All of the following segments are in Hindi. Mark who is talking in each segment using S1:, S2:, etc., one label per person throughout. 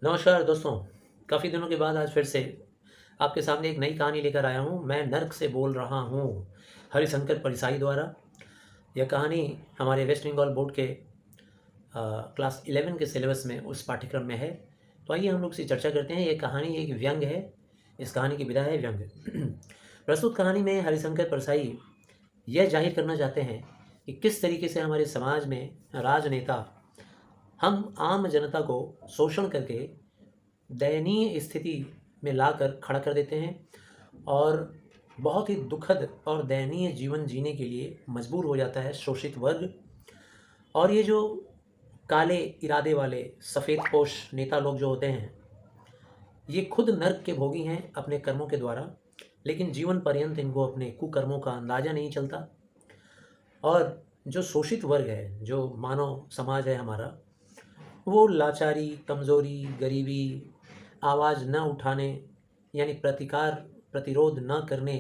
S1: नमस्कार दोस्तों। काफ़ी दिनों के बाद आज फिर से आपके सामने एक नई कहानी लेकर आया हूँ। मैं नर्क से बोल रहा हूँ, हरिशंकर परिसाई द्वारा। यह कहानी हमारे वेस्ट बंगाल बोर्ड के क्लास 11 के सिलेबस में उस पाठ्यक्रम में है। तो आइए हम लोग इसे चर्चा करते हैं। ये कहानी एक व्यंग्य है। इस कहानी की विधा है व्यंग्य। प्रस्तुत कहानी में हरिशंकर परसाई यह जाहिर करना चाहते हैं कि किस तरीके से हमारे समाज में राजनेता हम आम जनता को शोषण करके दयनीय स्थिति में लाकर खड़ा कर देते हैं और बहुत ही दुखद और दयनीय जीवन जीने के लिए मजबूर हो जाता है शोषित वर्ग। और ये जो काले इरादे वाले सफ़ेद पोश नेता लोग जो होते हैं, ये खुद नर्क के भोगी हैं अपने कर्मों के द्वारा, लेकिन जीवन पर्यंत इनको अपने कुकर्मों का अंदाज़ा नहीं चलता। और जो शोषित वर्ग है, जो मानव समाज है हमारा, वो लाचारी, कमज़ोरी, गरीबी, आवाज़ न उठाने यानी प्रतिकार प्रतिरोध न करने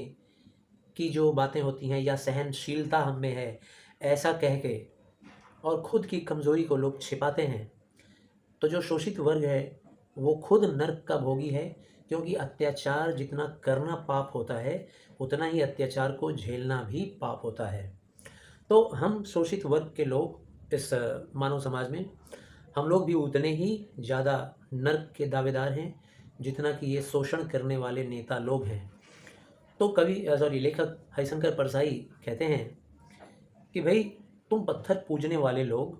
S1: की जो बातें होती हैं या सहनशीलता हम में है, ऐसा कह के और खुद की कमज़ोरी को लोग छिपाते हैं। तो जो शोषित वर्ग है वो खुद नर्क का भोगी है, क्योंकि अत्याचार जितना करना पाप होता है उतना ही अत्याचार को झेलना भी पाप होता है। तो हम शोषित वर्ग के लोग इस मानव समाज में हम लोग भी उतने ही ज़्यादा नर्क के दावेदार हैं जितना कि ये शोषण करने वाले नेता लोग हैं। तो लेखक हरिशंकर परसाई कहते हैं कि भाई, तुम पत्थर पूजने वाले लोग,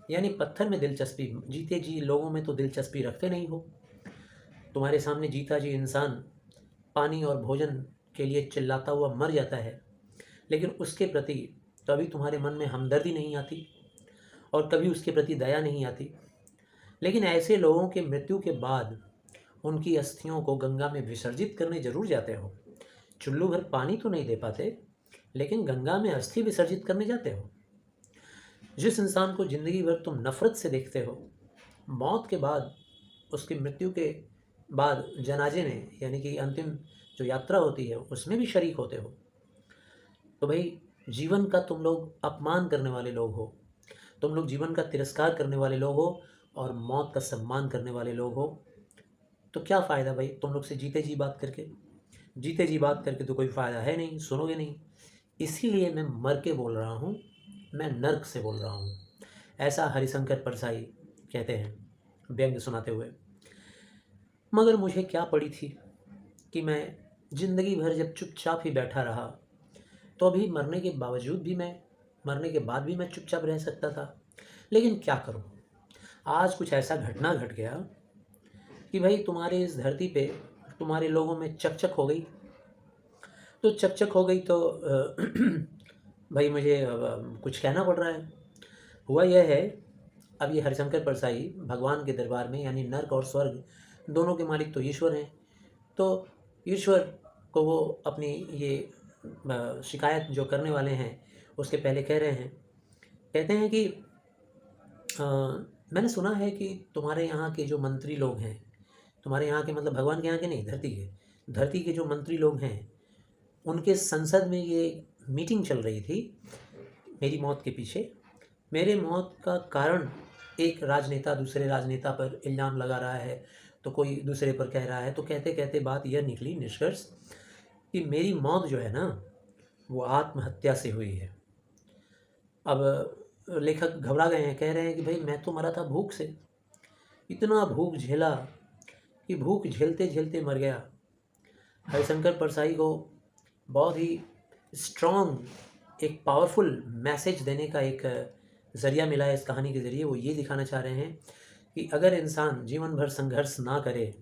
S1: यानी पत्थर में दिलचस्पी, जीते जी लोगों में तो दिलचस्पी रखते नहीं हो। तुम्हारे सामने जीता जी इंसान पानी और भोजन के लिए चिल्लाता हुआ मर जाता है, लेकिन उसके प्रति कभी तुम्हारे मन में हमदर्दी नहीं आती और कभी उसके प्रति दया नहीं आती। लेकिन ऐसे लोगों के मृत्यु के बाद उनकी अस्थियों को गंगा में विसर्जित करने जरूर जाते हो। चुल्लू भर पानी तो नहीं दे पाते, लेकिन गंगा में अस्थि विसर्जित करने जाते हो। जिस इंसान को जिंदगी भर तुम नफरत से देखते हो, मौत के बाद, उसकी मृत्यु के बाद जनाजे में, यानी कि अंतिम जो यात्रा होती है उसमें भी शरीक होते हो, तो भाई जीवन का तुम लोग अपमान करने वाले लोग हो। तुम लोग जीवन का तिरस्कार करने वाले लोग हो और मौत का सम्मान करने वाले लोग हो। तो क्या फ़ायदा भाई तुम लोग से जीते जी बात करके? जीते जी बात करके तो कोई फ़ायदा है नहीं, सुनोगे नहीं। इसीलिए मैं मर के बोल रहा हूँ, मैं नर्क से बोल रहा हूँ। ऐसा हरिशंकर परसाई कहते हैं व्यंग्य सुनाते हुए। मगर मुझे क्या पड़ी थी कि मैं ज़िंदगी भर जब चुपचाप ही बैठा रहा, तो अभी मरने के बाद भी मैं चुपचाप रह सकता था। लेकिन क्या करूं, आज कुछ ऐसा घटना घट गया कि भाई तुम्हारे इस धरती पे तुम्हारे लोगों में चकचक हो गई। तो चकचक हो गई तो भाई मुझे कुछ कहना पड़ रहा है। हुआ यह है, अब ये हरिशंकर परसाई भगवान के दरबार में, यानी नर्क और स्वर्ग दोनों के मालिक तो ईश्वर हैं। तो ईश्वर को वो अपनी ये शिकायत जो करने वाले हैं उसके पहले कह रहे हैं। कहते हैं कि अ, मैंने सुना है कि तुम्हारे यहाँ के जो मंत्री लोग हैं, तुम्हारे यहाँ के मतलब भगवान के यहाँ के नहीं, धरती के जो मंत्री लोग हैं, उनके संसद में ये मीटिंग चल रही थी मेरी मौत के पीछे। मेरे मौत का कारण एक राजनेता दूसरे राजनेता पर इल्ज़ाम लगा रहा है, तो कोई दूसरे पर कह रहा है। तो कहते कहते बात यह निकली निष्कर्ष कि मेरी मौत जो है ना, वो आत्महत्या से हुई है। अब लेखक घबरा गए हैं, कह रहे हैं कि भाई मैं तो मरा था भूख से, इतना भूख झेला कि भूख झेलते झेलते मर गया। हरिशंकर परसाई को बहुत ही स्ट्रॉन्ग, एक पावरफुल मैसेज देने का एक ज़रिया मिला है इस कहानी के ज़रिए। वो ये दिखाना चाह रहे हैं कि अगर इंसान जीवन भर संघर्ष ना करे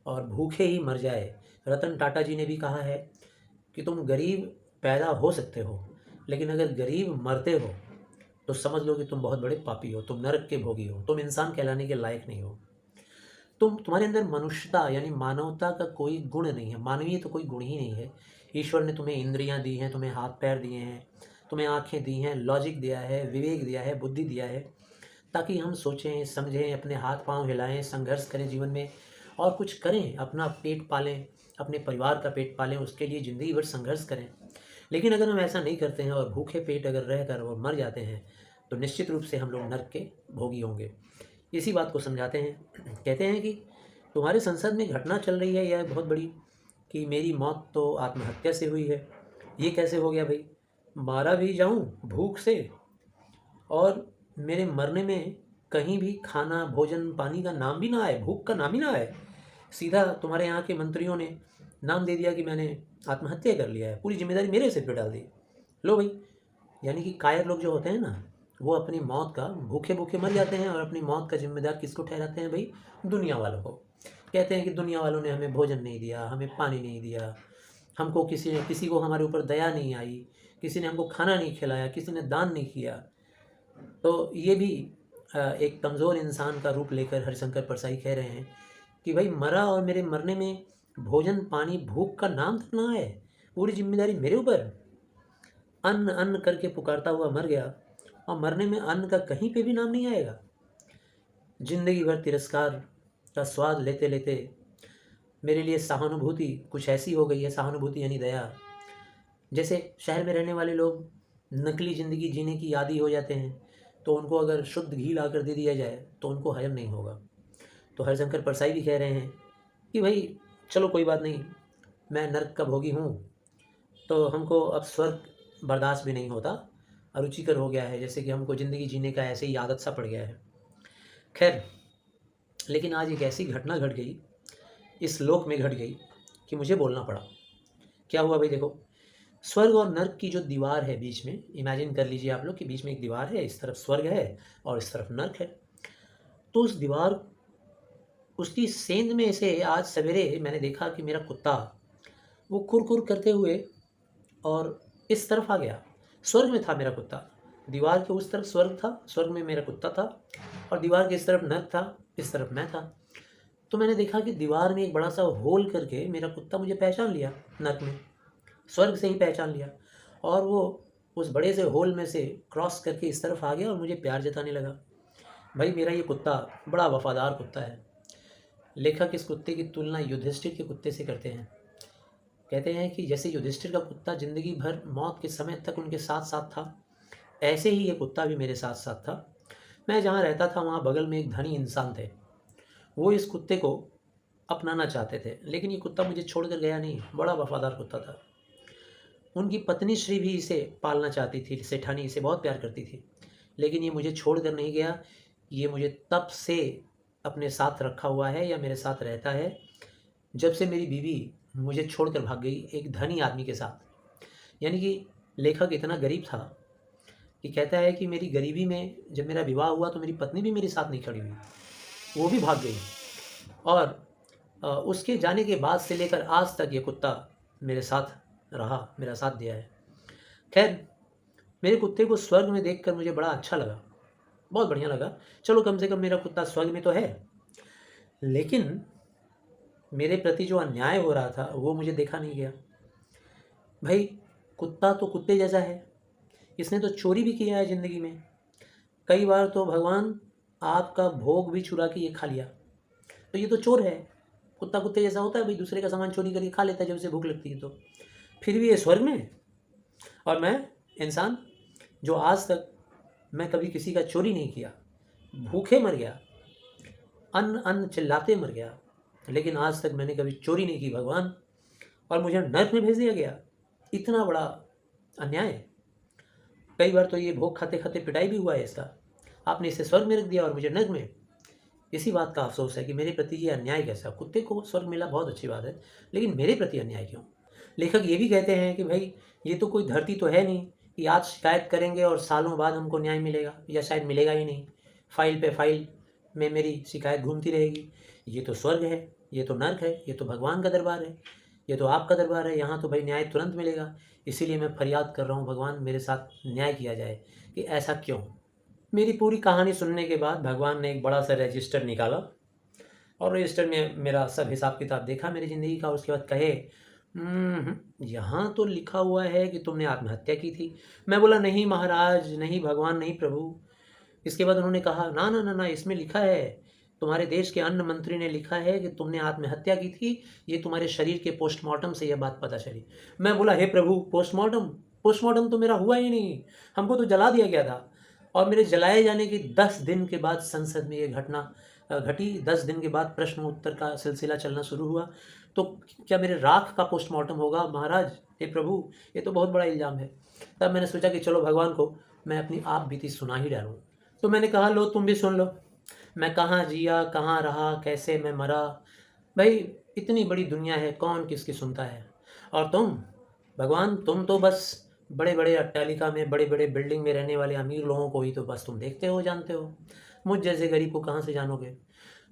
S1: और भूखे ही मर जाए, रतन टाटा जी ने भी कहा है कि तुम गरीब पैदा हो सकते हो, लेकिन अगर गरीब मरते हो तो समझ लो कि तुम बहुत बड़े पापी हो, तुम नरक के भोगी हो, तुम इंसान कहलाने के लायक नहीं हो। तुम्हारे अंदर मनुष्यता यानी मानवता का कोई गुण नहीं है, मानवीय तो कोई गुण ही नहीं है। ईश्वर ने तुम्हें इंद्रियां दी हैं, तुम्हें हाथ पैर दिए हैं, तुम्हें आंखें दी हैं, लॉजिक दिया है, विवेक दिया है, बुद्धि दिया है, ताकि हम सोचें समझें, अपने हाथ पांव हिलाएं, संघर्ष करें जीवन में और कुछ करें, अपना पेट पालें, अपने परिवार का पेट पालें, उसके लिए ज़िंदगी भर संघर्ष करें। लेकिन अगर हम ऐसा नहीं करते हैं और भूखे पेट अगर रहकर और मर जाते हैं, तो निश्चित रूप से हम लोग नर्क के भोगी होंगे। इसी बात को समझाते हैं। कहते हैं कि तुम्हारे संसद में घटना चल रही है यह बहुत बड़ी, कि मेरी मौत तो आत्महत्या से हुई है। ये कैसे हो गया भाई? मारा भी जाऊं भूख से, और मेरे मरने में कहीं भी खाना भोजन पानी का नाम भी ना आए, भूख का नाम ही ना आए। सीधा तुम्हारे यहाँ के मंत्रियों ने नाम दे दिया कि मैंने आत्महत्या कर लिया है, पूरी जिम्मेदारी मेरे सिर पे डाल दी। लो भाई, यानी कि कायर लोग जो होते हैं ना, वो अपनी मौत का भूखे भूखे मर जाते हैं और अपनी मौत का जिम्मेदार किसको ठहराते हैं भाई? दुनिया वालों को। कहते हैं कि दुनिया वालों ने हमें भोजन नहीं दिया, हमें पानी नहीं दिया, हमको किसी को हमारे ऊपर दया नहीं आई, किसी ने हमको खाना नहीं खिलाया, किसी ने दान नहीं किया। तो ये भी एक कमज़ोर इंसान का रूप लेकर हरिशंकर परसाई कह रहे हैं कि भाई मरा और मेरे मरने में भोजन पानी भूख का नाम तक ना है, पूरी जिम्मेदारी मेरे ऊपर। अन्न अन्न करके पुकारता हुआ मर गया और मरने में अन्न का कहीं पे भी नाम नहीं आएगा। जिंदगी भर तिरस्कार का स्वाद लेते लेते मेरे लिए सहानुभूति कुछ ऐसी हो गई है, सहानुभूति यानी दया। जैसे शहर में रहने वाले लोग नकली ज़िंदगी जीने की आदी हो जाते हैं, तो उनको अगर शुद्ध घी ला कर दे दिया जाए तो उनको हजम नहीं होगा। तो हरिशंकर परसाई भी कह रहे हैं कि भाई चलो कोई बात नहीं, मैं नर्क का भोगी हूँ, तो हमको अब स्वर्ग बर्दाश्त भी नहीं होता, अरुचिकर हो गया है, जैसे कि हमको ज़िंदगी जीने का ऐसे ही आदत सा पड़ गया है। खैर, लेकिन आज एक ऐसी घटना घट गई, इस लोक में घट गई, कि मुझे बोलना पड़ा। क्या हुआ भाई? देखो, स्वर्ग और नर्क की जो दीवार है बीच में, इमेजिन कर लीजिए आप लोग कि बीच में एक दीवार है, इस तरफ स्वर्ग है और इस तरफ नर्क है। तो उस दीवार, उसकी सेंध में से आज सवेरे मैंने देखा कि मेरा कुत्ता वो कुर करते हुए और इस तरफ आ गया। स्वर्ग में था मेरा कुत्ता, दीवार के उस तरफ स्वर्ग था, स्वर्ग में मेरा कुत्ता था, और दीवार के इस तरफ नर्क था, इस तरफ मैं था। तो मैंने देखा कि दीवार में एक बड़ा सा होल करके मेरा कुत्ता मुझे पहचान लिया, नर्क में स्वर्ग से ही पहचान लिया, और वो उस बड़े से होल में से क्रॉस करके इस तरफ आ गया और मुझे प्यार जताने लगा। भाई मेरा ये कुत्ता बड़ा वफादार कुत्ता है। लेखक इस कुत्ते की तुलना युधिष्ठिर के कुत्ते से करते हैं। कहते हैं कि जैसे युधिष्ठिर का कुत्ता जिंदगी भर मौत के समय तक उनके साथ साथ था, ऐसे ही ये कुत्ता भी मेरे साथ साथ था। मैं जहाँ रहता था वहाँ बगल में एक धनी इंसान थे, वो इस कुत्ते को अपनाना चाहते थे, लेकिन ये कुत्ता मुझे छोड़कर गया नहीं, बड़ा वफादार कुत्ता था। उनकी पत्नी श्री भी इसे पालना चाहती थी, सेठानी इसे बहुत प्यार करती थी, लेकिन ये मुझे छोड़कर नहीं गया। ये मुझे तब से अपने साथ रखा हुआ है, या मेरे साथ रहता है, जब से मेरी बीवी मुझे छोड़कर भाग गई एक धनी आदमी के साथ। यानी कि लेखक इतना गरीब था कि कहता है कि मेरी गरीबी में जब मेरा विवाह हुआ तो मेरी पत्नी भी मेरे साथ नहीं खड़ी हुई, वो भी भाग गई, और उसके जाने के बाद से लेकर आज तक ये कुत्ता मेरे साथ रहा, मेरा साथ दिया है। खैर, मेरे कुत्ते को स्वर्ग में देखकर मुझे बड़ा अच्छा लगा, बहुत बढ़िया लगा। चलो कम से कम मेरा कुत्ता स्वर्ग में तो है। लेकिन मेरे प्रति जो अन्याय हो रहा था वो मुझे देखा नहीं गया। भाई कुत्ता तो कुत्ते जैसा है, इसने तो चोरी भी किया है ज़िंदगी में, कई बार तो भगवान आपका भोग भी चुरा के ये खा लिया, तो ये तो चोर है। कुत्ता कुत्ते जैसा होता है भाई, दूसरे का सामान चोरी करके खा लेता है जब उसे भूख लगती है तो। फिर भी ये स्वर्ग में, और मैं इंसान जो आज तक मैं कभी किसी का चोरी नहीं किया, भूखे मर गया, अन्न अन्न चिल्लाते मर गया, लेकिन आज तक मैंने कभी चोरी नहीं की भगवान, और मुझे नर्क में भेज दिया गया। इतना बड़ा अन्याय। कई बार तो ये भोग खाते खाते पिटाई भी हुआ है इसका, आपने इसे स्वर्ग में रख दिया और मुझे नर्क में। इसी बात का अफसोस है कि मेरे प्रति ये अन्याय कैसा। कुत्ते को स्वर्ग मिला बहुत अच्छी बात है, लेकिन मेरे प्रति अन्याय क्यों? लेखक ये भी कहते हैं कि भाई ये तो कोई धरती तो है नहीं कि आज शिकायत करेंगे और सालों बाद हमको न्याय मिलेगा, या शायद मिलेगा ही नहीं, फाइल पे फाइल में मेरी शिकायत घूमती रहेगी। ये तो स्वर्ग है, ये तो नर्क है, ये तो भगवान का दरबार है, ये तो आपका दरबार है, यहाँ तो भाई न्याय तुरंत मिलेगा। इसीलिए मैं फरियाद कर रहा हूँ, भगवान मेरे साथ न्याय किया जाए कि ऐसा क्यों। मेरी पूरी कहानी सुनने के बाद भगवान ने एक बड़ा सा रजिस्टर निकाला, और रजिस्टर में मेरा सब हिसाब किताब देखा मेरी ज़िंदगी का। उसके बाद कहे, यहाँ तो लिखा हुआ है कि तुमने आत्महत्या की थी। मैं बोला नहीं महाराज, नहीं भगवान, नहीं प्रभु। इसके बाद उन्होंने कहा ना ना ना ना, इसमें लिखा है, तुम्हारे देश के अन्न मंत्री ने लिखा है कि तुमने आत्महत्या की थी, ये तुम्हारे शरीर के पोस्टमार्टम से यह बात पता चली। मैं बोला हे प्रभु, पोस्टमार्टम? पोस्टमार्टम तो मेरा हुआ ही नहीं, हमको तो जला दिया गया था, और मेरे जलाए जाने के 10 दिन के बाद संसद में ये घटना घटी। 10 दिन के बाद प्रश्न उत्तर का सिलसिला चलना शुरू हुआ। तो क्या मेरे राख का पोस्टमार्टम होगा? महाराज, हे प्रभु, ये तो बहुत बड़ा इल्ज़ाम है। तब मैंने सोचा कि चलो भगवान को मैं अपनी आप बीती सुना ही डालूँ। तो मैंने कहा, लो तुम भी सुन लो, मैं कहाँ जिया, कहाँ रहा, कैसे मैं मरा। भाई, इतनी बड़ी दुनिया है, कौन किसकी सुनता है। और तुम भगवान, तुम तो बस बड़े बड़े अट्टालिका में, बड़े बड़े बिल्डिंग में रहने वाले अमीर लोगों को ही तो बस तुम देखते हो, जानते हो। मुझ जैसे गरीब को कहाँ से जानोगे?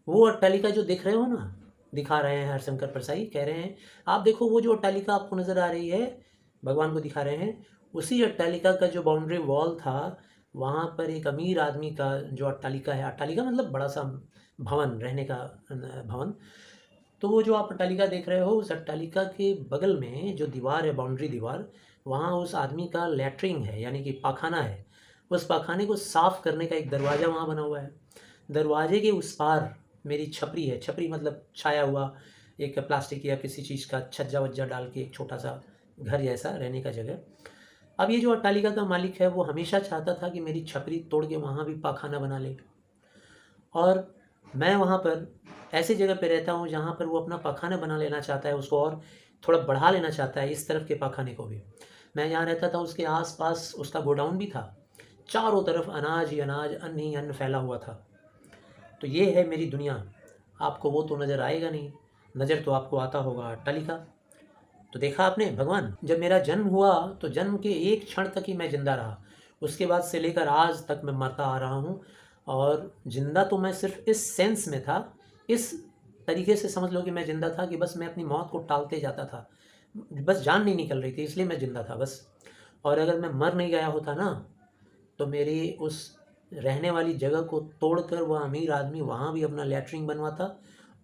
S1: वो अट्टालिका जो दिख रहे हो ना, दिखा रहे हैं हरिशंकर परसाई, कह रहे हैं आप देखो, वो जो अट्टालिका आपको नज़र आ रही है, भगवान को दिखा रहे हैं, उसी अट्टालिका का जो बाउंड्री वॉल था, वहाँ पर एक अमीर आदमी का जो अट्टालिका है, अट्टालिका मतलब बड़ा सा भवन, रहने का भवन। तो वो जो आप अट्टालिका देख रहे हो, उस अट्टालिका के बगल में जो दीवार है, बाउंड्री दीवार, वहाँ उस आदमी का लैट्रिन है, यानी कि पाखाना है। उस पाखाने को साफ़ करने का एक दरवाज़ा वहाँ बना हुआ है। दरवाजे के उस पार मेरी छपरी है। छपरी मतलब छाया हुआ एक प्लास्टिक या किसी चीज़ का छज्जा वज्जा डाल के एक छोटा सा घर जैसा रहने का जगह। अब ये जो अट्टालिका का मालिक है, वो हमेशा चाहता था कि मेरी छपरी तोड़ के वहाँ भी पाखाना बना ले। और मैं वहाँ पर ऐसी जगह पे रहता हूँ जहाँ पर वो अपना पाखाना बना लेना चाहता है, उसको और थोड़ा बढ़ा लेना चाहता है, इस तरफ के पाखाने को भी। मैं जहाँ रहता था उसके आसपास उसका गोडाउन भी था। चारों तरफ अनाज ही अनाज, अन्न ही अन्न फैला हुआ था। तो ये है मेरी दुनिया। आपको वो तो नज़र आएगा नहीं, नज़र तो आपको आता होगा अट्टालिका। तो देखा आपने भगवान, जब मेरा जन्म हुआ तो जन्म के एक क्षण तक ही मैं ज़िंदा रहा। उसके बाद से लेकर आज तक मैं मरता आ रहा हूँ। और ज़िंदा तो मैं सिर्फ इस सेंस में था, इस तरीके से समझ लो कि मैं ज़िंदा था कि बस मैं अपनी मौत को टालते जाता था, बस जान नहीं निकल रही थी, इसलिए मैं ज़िंदा था बस। और अगर मैं मर नहीं गया होता ना, तो मेरी उस रहने वाली जगह को तोड़कर वह अमीर आदमी वहाँ भी अपना लैट्रिन बनवाता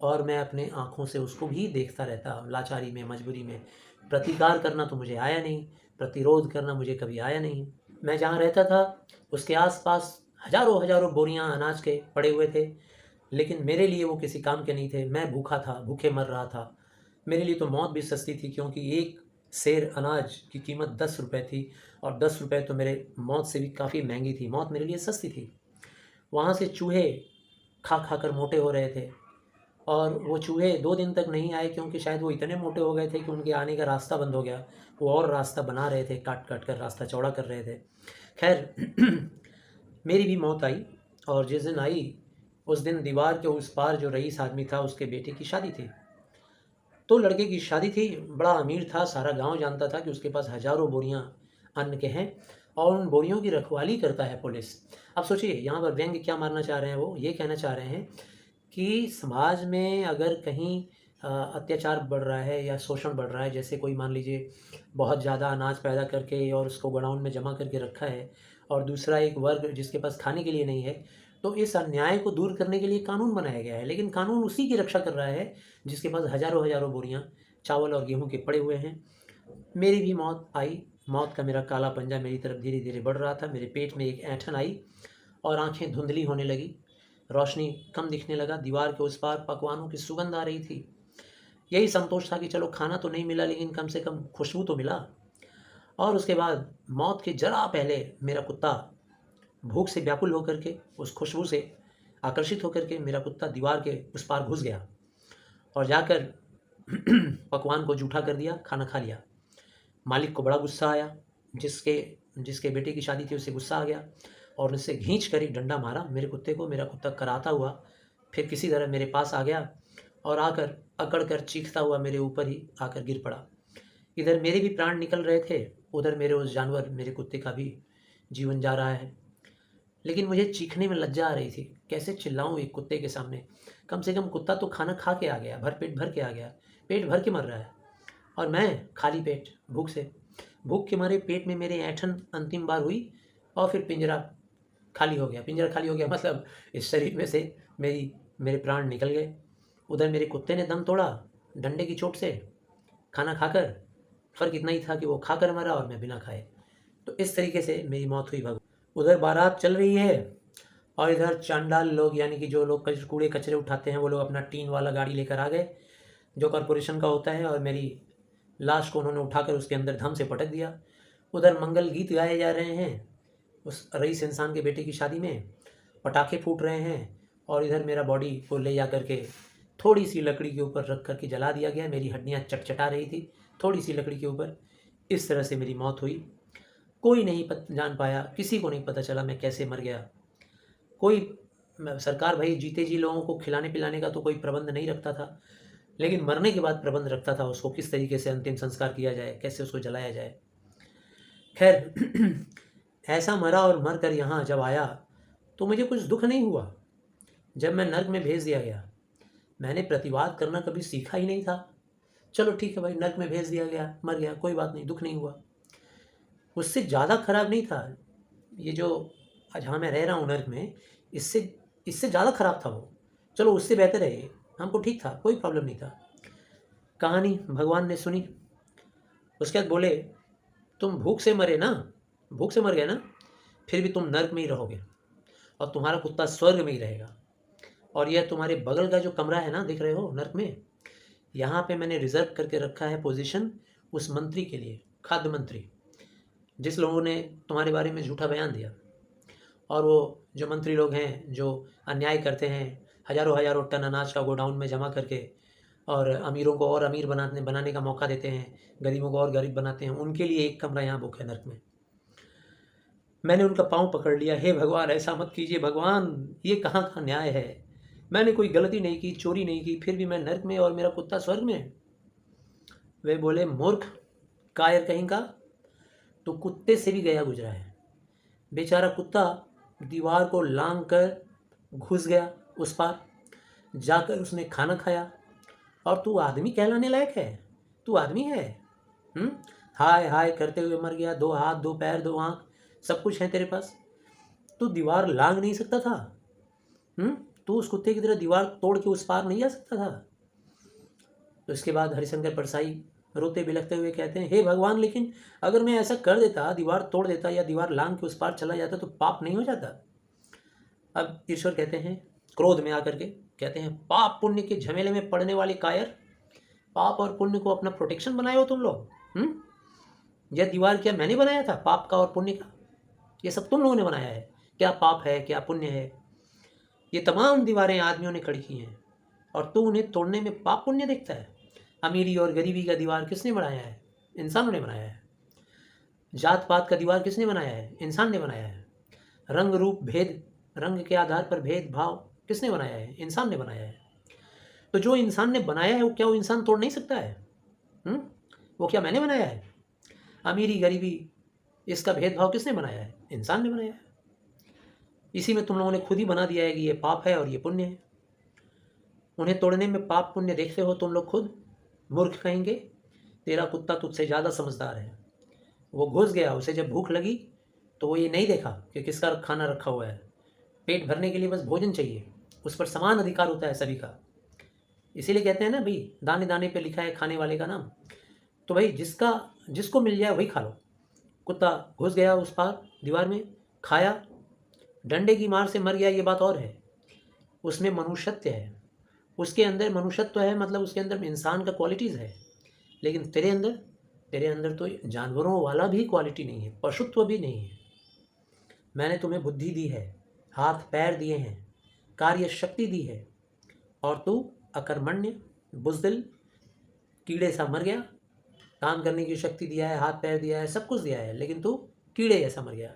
S1: और मैं अपने आँखों से उसको भी देखता रहता, लाचारी में, मजबूरी में। प्रतिकार करना तो मुझे आया नहीं, प्रतिरोध करना मुझे कभी आया नहीं। मैं जहाँ रहता था उसके आसपास हजारों हजारों बोरियां अनाज के पड़े हुए थे, लेकिन मेरे लिए वो किसी काम के नहीं थे। मैं भूखा था, भूखे मर रहा था। मेरे लिए तो मौत भी सस्ती थी, क्योंकि एक सेर अनाज की कीमत 10 रुपये थी, और 10 रुपये तो मेरे मौत से भी काफ़ी महंगी थी। मौत मेरे लिए सस्ती थी। वहाँ से चूहे खा खा कर मोटे हो रहे थे, और वो चूहे 2 दिन तक नहीं आए, क्योंकि शायद वो इतने मोटे हो गए थे कि उनके आने का रास्ता बंद हो गया। वो और रास्ता बना रहे थे, काट काट कर रास्ता चौड़ा कर रहे थे। खैर मेरी भी मौत आई, और जिस दिन आई उस दिन दीवार के उस पार जो रईस आदमी था, उसके बेटे की शादी थी। तो लड़के की शादी थी, बड़ा अमीर था, सारा गांव जानता था कि उसके पास हजारों बोरियां अन्न के हैं, और उन बोरियों की रखवाली करता है पुलिस। अब सोचिए यहाँ पर व्यंग्य क्या मारना चाह रहे हैं, वो ये कहना चाह रहे हैं कि समाज में अगर कहीं अत्याचार बढ़ रहा है या शोषण बढ़ रहा है, जैसे कोई मान लीजिए बहुत ज़्यादा अनाज पैदा करके और उसको गोडाउन में जमा करके रखा है, और दूसरा एक वर्ग जिसके पास खाने के लिए नहीं है, तो इस अन्याय को दूर करने के लिए कानून बनाया गया है। लेकिन कानून उसी की रक्षा कर रहा है जिसके पास हजारों हजारों बोरियां चावल और गेहूं के पड़े हुए हैं। मेरी भी मौत आई। मौत का मेरा काला पंजा मेरी तरफ धीरे धीरे बढ़ रहा था। मेरे पेट में एक ऐंठन आई और आंखें धुंधली होने लगी, रोशनी कम दिखने लगा। दीवार के उस पार पकवानों की सुगंध आ रही थी। यही संतोष था कि चलो खाना तो नहीं मिला, लेकिन कम से कम खुशबू तो मिला। और उसके बाद मौत के जरा पहले मेरा कुत्ता भूख से व्याकुल होकर के, उस खुशबू से आकर्षित होकर के, मेरा कुत्ता दीवार के उस पार घुस गया और जाकर पकवान को जूठा कर दिया, खाना खा लिया। मालिक को बड़ा गुस्सा आया। जिसके जिसके बेटे की शादी थी उसे गुस्सा आ गया, और उससे खींच कर एक डंडा मारा मेरे कुत्ते को। मेरा कुत्ता कराता हुआ फिर किसी तरह मेरे पास आ गया और आकर अकड़ कर चीखता हुआ मेरे ऊपर ही आकर गिर पड़ा। इधर मेरे भी प्राण निकल रहे थे, उधर मेरे उस जानवर, मेरे कुत्ते का भी जीवन जा रहा है। लेकिन मुझे चीखने में लज्जा आ रही थी। कैसे चिल्लाऊं एक कुत्ते के सामने? कम से कम कुत्ता तो खाना खा के आ गया, भर पेट भर के आ गया, पेट भर के मर रहा है, और मैं खाली पेट, भूख के मारे पेट में मेरे ऐंठन अंतिम बार हुई, और फिर पिंजरा खाली हो गया। पिंजरा खाली हो गया मतलब इस शरीर में से मेरे प्राण निकल गए। उधर मेरे कुत्ते ने दम तोड़ा डंडे की चोट से, खाना खाकर। फ़र्क इतना ही था कि वो खाकर मरा और मैं बिना खाए। तो इस तरीके से मेरी मौत हुई भगवान। उधर बारात चल रही है, और इधर चांडाल लोग, यानी कि जो लोग कूड़े कचरे उठाते हैं, वो लोग अपना टीन वाला गाड़ी लेकर आ गए जो कॉरपोरेशन का होता है, और मेरी लाश को उन्होंने उठाकर उसके अंदर धम से पटक दिया। उधर मंगल गीत गाए जा रहे हैं, उस रईस इंसान के बेटे की शादी में पटाखे फूट रहे हैं और इधर मेरा बॉडी को ले जा करके थोड़ी सी लकड़ी के ऊपर रख करके जला दिया गया। मेरी हड्डियाँ चटचटा रही थी थोड़ी सी लकड़ी के ऊपर। इस तरह से मेरी मौत हुई। कोई नहीं जान पाया, किसी को नहीं पता चला मैं कैसे मर गया। कोई सरकार भाई जीते जी लोगों को खिलाने पिलाने का तो कोई प्रबंध नहीं रखता था, लेकिन मरने के बाद प्रबंध रखता था उसको किस तरीके से अंतिम संस्कार किया जाए, कैसे उसको जलाया जाए। खैर ऐसा मरा और मर कर यहाँ जब आया तो मुझे कुछ दुख नहीं हुआ। जब मैं नर्क में भेज दिया गया, मैंने प्रतिवाद करना कभी सीखा ही नहीं था। चलो ठीक है भाई, नर्क में भेज दिया गया, मर गया, कोई बात नहीं, दुख नहीं हुआ। उससे ज़्यादा खराब नहीं था ये जो जहाँ मैं रह रहा हूँ नर्क में, इससे ज़्यादा खराब था वो। चलो उससे बेहतर है ये, हमको ठीक था, कोई प्रॉब्लम नहीं था। कहानी भगवान ने सुनी, उसके बाद बोले तुम भूख से मरे ना, भूख से मर गए ना, फिर भी तुम नर्क में ही रहोगे और तुम्हारा कुत्ता स्वर्ग में ही रहेगा। और यह तुम्हारे बगल का जो कमरा है ना, दिख रहे हो नर्क में, यहाँ पे मैंने रिजर्व करके रखा है पोजीशन उस मंत्री के लिए, खाद्य मंत्री, जिस लोगों ने तुम्हारे बारे में झूठा बयान दिया। और वो जो मंत्री लोग हैं जो अन्याय करते हैं, हज़ारों हज़ारों टन अनाज का गोडाउन में जमा करके और अमीरों को और अमीर बनाने का मौका देते हैं, गरीबों को और गरीब बनाते हैं, उनके लिए एक कमरा यहाँ बुक है नर्क में। मैंने उनका पाँव पकड़ लिया, हे भगवान ऐसा मत कीजिए भगवान, ये कहाँ का न्याय है, मैंने कोई गलती नहीं की, चोरी नहीं की, फिर भी मैं नर्क में और मेरा कुत्ता स्वर्ग में। वे बोले मूर्ख, कायर कहीं का, तो कुत्ते से भी गया गुजरा है। बेचारा कुत्ता दीवार को लांग कर घुस गया उस पार, जाकर उसने खाना खाया, और तू आदमी कहलाने लायक है, तू आदमी है? हाय हाय करते हुए मर गया, 2 हाथ 2 पैर 2 आँख सब कुछ है तेरे पास, तू दीवार लांग नहीं सकता था? तू उस कुत्ते की तरह दीवार तोड़ के उस पार नहीं जा सकता था? तो इसके बाद हरिशंकर परसाई रोते बिलखते हुए कहते हैं, हे भगवान, लेकिन अगर मैं ऐसा कर देता, दीवार तोड़ देता या दीवार लांग के उस पार चला जाता, तो पाप नहीं हो जाता? अब ईश्वर कहते हैं क्रोध में आकर के, कहते हैं पाप पुण्य के झमेले में पड़ने वाले कायर, पाप और पुण्य को अपना प्रोटेक्शन बनाए हो तुम लोग। यह दीवार क्या मैंने बनाया था, पाप का और पुण्य का? ये सब तुम लोगों ने बनाया है। क्या पाप है, क्या पुण्य है? ये तमाम दीवारें आदमियों ने खड़ी की हैं और तू उन्हें तोड़ने में पाप पुण्य देखता है। अमीरी और गरीबी का दीवार किसने बनाया है? इंसानों ने बनाया है। जात पात का दीवार किसने बनाया है? इंसान ने बनाया है। रंग रूप भेद, रंग के आधार पर भेदभाव किसने बनाया है? इंसान ने बनाया है। तो जो इंसान ने बनाया है वो क्या वो इंसान तोड़ नहीं सकता है? वो क्या मैंने बनाया है? अमीरी गरीबी इसका भेदभाव किसने बनाया है? इंसान ने बनाया है। इसी में तुम लोगों ने खुद ही बना दिया है कि ये पाप है और ये पुण्य है। उन्हें तोड़ने में पाप पुण्य देखते हो तुम लोग खुद, मूर्ख कहेंगे। तेरा कुत्ता तुझसे ज़्यादा समझदार है। वो घुस गया, उसे जब भूख लगी तो वो ये नहीं देखा कि किसका खाना रखा हुआ है। पेट भरने के लिए बस भोजन चाहिए, उस पर समान अधिकार होता है सभी का। इसीलिए कहते हैं ना भाई, दाने दाने पे लिखा है खाने वाले का नाम। तो भाई जिसको मिल जाए वही खा लो। कुत्ता घुस गया उस पार दीवार में, खाया, डंडे की मार से मर गया, ये बात और है। उसमें मनुष्यत्व है, उसके अंदर मनुष्यत्व है, मतलब उसके अंदर इंसान का क्वालिटीज़ है। लेकिन तेरे अंदर तो जानवरों वाला भी क्वालिटी नहीं है, पशुत्व भी नहीं है। मैंने तुम्हें बुद्धि दी है, हाथ पैर दिए हैं, कार्य शक्ति दी है, और तू अकर्मण्य बुज़दिल कीड़े सा मर गया। काम करने की शक्ति दिया है, हाथ पैर दिया है, सब कुछ दिया है, लेकिन तू कीड़े जैसा मर गया।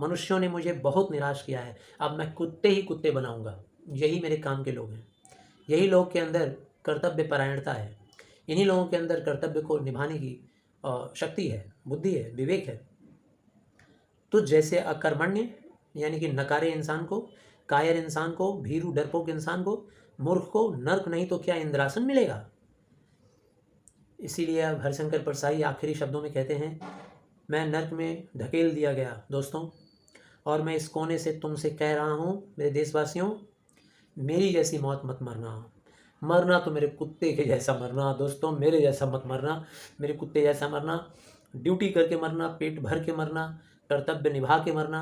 S1: मनुष्यों ने मुझे बहुत निराश किया है, अब मैं कुत्ते ही कुत्ते बनाऊंगा। यही मेरे काम के लोग हैं। यही लोग के अंदर कर्तव्य परायणता है, इन्हीं लोगों के अंदर कर्तव्य को निभाने की शक्ति है, बुद्धि है, विवेक है। तुझ जैसे अकर्मण्य यानी कि नकारे इंसान को, कायर इंसान को, भीरू डरपोक इंसान को, मूर्ख को नर्क नहीं तो क्या इंद्रासन मिलेगा? इसीलिए अब हरिशंकर परसाई आखिरी शब्दों में कहते हैं, मैं नर्क में धकेल दिया गया दोस्तों, और मैं इस कोने से तुमसे कह रहा हूँ मेरे देशवासियों, मेरी जैसी मौत मत मरना तो मेरे कुत्ते के जैसा मरना दोस्तों, मेरे जैसा मत मरना, मेरे कुत्ते जैसा मरना, ड्यूटी करके मरना, पेट भर के मरना, कर्तव्य निभा के मरना।